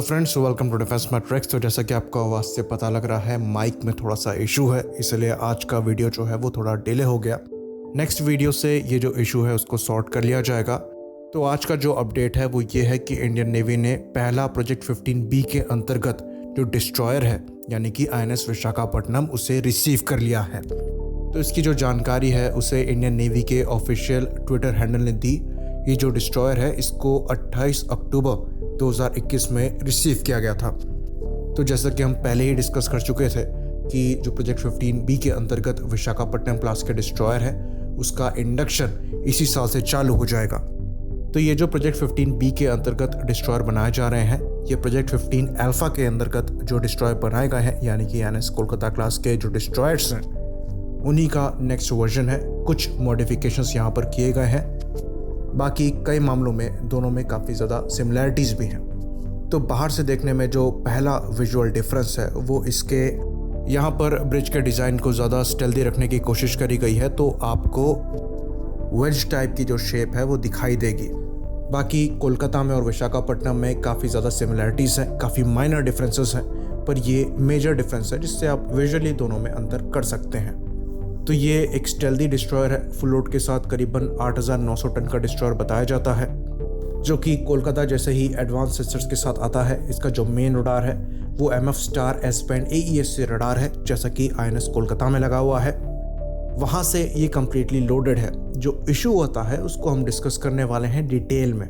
Hello friends, welcome to defence matrix. तो जैसा कि आपको आवाज़ से पता लग रहा है, माइक में थोड़ा सा इशू है, इसलिए आज का वीडियो जो है वो थोड़ा डिले हो गया। नेक्स्ट वीडियो से ये जो इशू है उसको सॉर्ट कर लिया जाएगा। तो आज का जो अपडेट है वो ये है कि इंडियन नेवी ने पहला प्रोजेक्ट 15B के अंतर्गत जो डिस्ट्रॉयर है यानी कि INS विशाखापट्टनम उसे रिसीव कर लिया है। तो इसकी जो जानकारी है उसे इंडियन नेवी के ऑफिशियल ट्विटर हैंडल ने दी। ये जो डिस्ट्रॉयर है इसको 28 अक्टूबर 2021 में रिसीव किया गया था। तो जैसा कि हम पहले ही डिस्कस कर चुके थे कि जो प्रोजेक्ट 15B के अंतर्गत विशाखापट्टनम क्लास के डिस्ट्रॉयर है उसका इंडक्शन इसी साल से चालू हो जाएगा। तो ये जो प्रोजेक्ट 15B के अंतर्गत डिस्ट्रॉयर बनाए जा रहे हैं, ये प्रोजेक्ट 15 अल्फा के अंतर्गत जो डिस्ट्रॉयर बनाए गए हैं यानी कि NS कोलकाता क्लास के जो डिस्ट्रॉयर्स हैं उन्हीं का नेक्स्ट वर्जन है। कुछ मॉडिफिकेशंस यहाँ पर किए गए हैं, बाकी कई मामलों में दोनों में काफ़ी ज़्यादा सिमिलैरिटीज़ भी हैं। तो बाहर से देखने में जो पहला विजुअल डिफरेंस है वो इसके यहाँ पर ब्रिज के डिज़ाइन को ज़्यादा स्टेल्दी रखने की कोशिश करी गई है, तो आपको वेज टाइप की जो शेप है वो दिखाई देगी। बाकी कोलकाता में और विशाखापट्टनम में काफ़ी ज़्यादा सिमिलैरिटीज़ हैं, काफ़ी माइनर डिफरेंसेस हैं, पर ये मेजर डिफरेंस है जिससे आप विजुअली दोनों में अंतर कर सकते हैं। तो ये एक स्टेल्दी डिस्ट्रॉयर है, फुल लोड के साथ करीबन 8900 टन का डिस्ट्रॉयर बताया जाता है, जो कि कोलकाता जैसे ही एडवांस सिस्टर्स के साथ आता है। इसका जो मेन रडार है वो MF star S band AES से रडार है, जैसा कि INS कोलकाता में लगा हुआ है। वहाँ से ये कम्प्लीटली लोडेड है। जो इशू होता है उसको हम डिस्कस करने वाले हैं डिटेल में।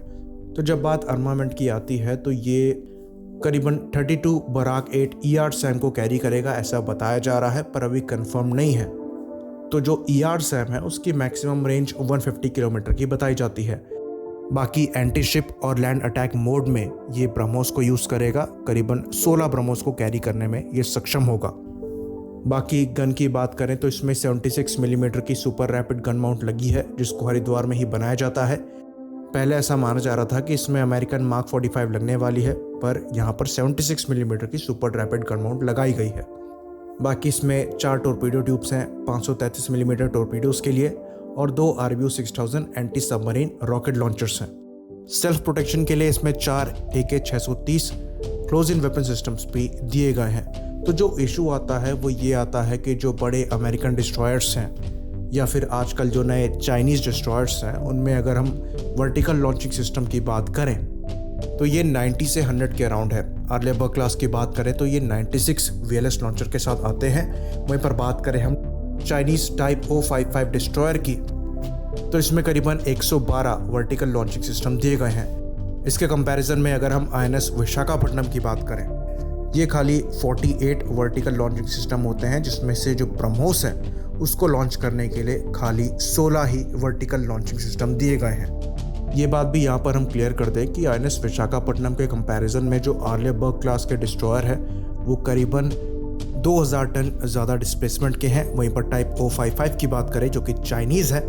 तो जब बात आर्मामेंट की आती है तो ये करीबन 32 बराक 8 ER सैम को कैरी करेगा, ऐसा बताया जा रहा है, पर अभी कंफर्म नहीं है। तो जो ER सैम है उसकी मैक्सिमम रेंज 150 किलोमीटर की बताई जाती है। बाकी एंटी शिप और लैंड अटैक मोड में ये ब्रह्मोस को यूज़ करेगा, करीबन 16 ब्रह्मोस को कैरी करने में ये सक्षम होगा। बाकी गन की बात करें तो इसमें 76 मिलीमीटर की सुपर रैपिड गन माउंट लगी है, जिसको हरिद्वार में ही बनाया जाता है। पहले ऐसा माना जा रहा था कि इसमें अमेरिकन मार्क 45 लगने वाली है, पर यहाँ पर 76 मिलीमीटर की सुपर रैपिड गन माउंट लगाई गई है। बाकी इसमें 4 टोरपीडो ट्यूब्स हैं 533 मिलीमीटर टोरपीडोज के लिए, और 2 RBU 6000 anti submarine rocket launchers हैं। सेल्फ प्रोटेक्शन के लिए इसमें 4 AK-630 close in weapon systems भी दिए गए हैं। तो जो इशू आता है वो ये आता है कि जो बड़े अमेरिकन डिस्ट्रॉयर्स हैं या फिर आजकल जो नए चाइनीज़ डिस्ट्रॉयर्स हैं उनमें अगर हम वर्टिकल लॉन्चिंग सिस्टम की बात करें तो ये 90 से 100 के अराउंड है। आर्लेबर्ग क्लास की बात करें तो ये 96 VLS लॉन्चर के साथ आते हैं। वहीं पर बात करें हम चाइनीज़ टाइप O55 डिस्ट्रॉयर की तो इसमें करीबन 112 वर्टिकल लॉन्चिंग सिस्टम दिए गए हैं। इसके कंपैरिजन में अगर हम INS विशाखापट्टनम की बात करें, ये खाली 48 वर्टिकल लॉन्चिंग सिस्टम होते हैं, जिसमें से जो ब्रह्मोस है उसको लॉन्च करने के लिए खाली 16 ही वर्टिकल लॉन्चिंग सिस्टम दिए गए हैं। ये बात भी यहाँ पर हम क्लियर कर दें कि INS विशाखापट्टनम के कंपैरिजन में जो आर्लेबर्ग क्लास के डिस्ट्रॉयर है वो करीबन 2000 टन ज़्यादा डिस्प्लेसमेंट के हैं। वहीं पर टाइप O55 की बात करें जो कि चाइनीज़ है,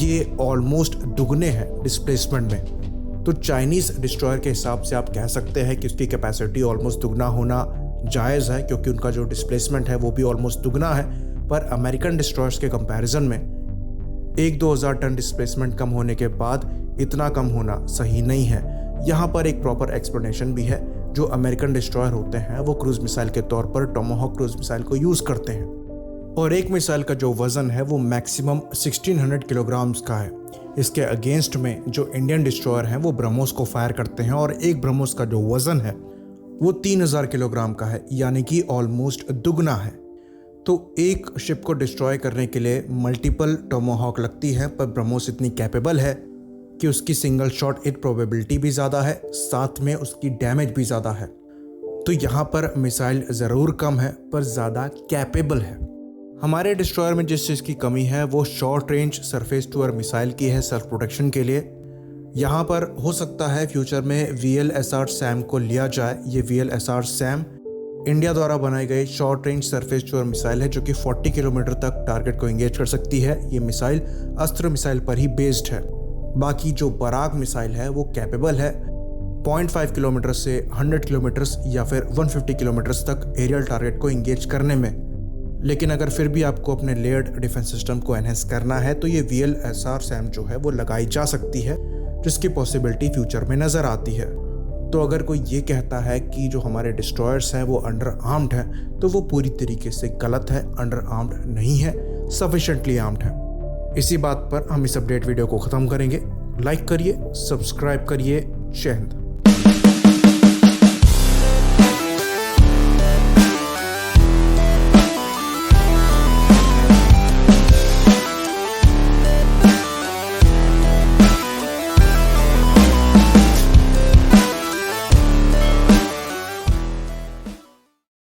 ये ऑलमोस्ट दुगने हैं डिस्प्लेसमेंट में। तो चाइनीज़ डिस्ट्रॉयर के हिसाब से आप कह सकते हैं कि उसकी कैपेसिटी ऑलमोस्ट दुगना होना जायज़ है, क्योंकि उनका जो डिस्प्लेसमेंट है वो भी ऑलमोस्ट दुगना है। पर अमेरिकन डिस्ट्रॉयर्स के कंपैरिजन में 1-2 हज़ार टन डिस्प्लेसमेंट कम होने के बाद इतना कम होना सही नहीं है। यहाँ पर एक प्रॉपर एक्सप्लेनेशन भी है। जो अमेरिकन डिस्ट्रॉयर होते हैं वो क्रूज मिसाइल के तौर पर टोमाहॉक क्रूज मिसाइल को यूज़ करते हैं, और एक मिसाइल का जो वज़न है वो मैक्सिमम 1600 किलोग्राम्स का है। इसके अगेंस्ट में जो इंडियन डिस्ट्रॉयर हैं वो ब्रह्मोस को फायर करते हैं, और एक ब्रह्मोस का जो वज़न है वो 3000 किलोग्राम का है, यानी कि ऑलमोस्ट दुगना है। तो एक शिप को डिस्ट्रॉय करने के लिए मल्टीपल टोमाहॉक लगती है, पर ब्रह्मोस इतनी कैपेबल है कि उसकी सिंगल शॉट हिट प्रोबेबिलिटी भी ज़्यादा है, साथ में उसकी डैमेज भी ज़्यादा है। तो यहाँ पर मिसाइल ज़रूर कम है पर ज़्यादा कैपेबल है। हमारे डिस्ट्रॉयर में जिस चीज़ की कमी है वो short range surface to air missile की है सेल्फ प्रोटेक्शन के लिए। यहाँ पर हो सकता है फ्यूचर में VLSR सैम को लिया जाए। ये VLSR सैम इंडिया द्वारा बनाई गई short range surface to air missile है, जो कि 40 किलोमीटर तक टारगेट को एंगेज कर सकती है। ये मिसाइल अस्त्र मिसाइल पर ही बेस्ड है। बाकी जो बराक मिसाइल है वो कैपेबल है 0.5 किलोमीटर से 100 किलोमीटर या फिर 150 किलोमीटर तक एरियल टारगेट को एंगेज करने में। लेकिन अगर फिर भी आपको अपने लेयर्ड डिफेंस सिस्टम को एनहेंस करना है तो ये VLSR सैम जो है वो लगाई जा सकती है, जिसकी पॉसिबिलिटी फ्यूचर में नज़र आती है। तो अगर कोई ये कहता है कि जो हमारे डिस्ट्रॉयर्स हैं वो अंडर आर्म्ड हैं, तो वो पूरी तरीके से गलत है। अंडर आर्म्ड नहीं है, सफिशेंटली आर्म्ड है। इसी बात पर हम इस अपडेट वीडियो को ख़त्म करेंगे। लाइक करिए, सब्सक्राइब करिए। जय हिंद।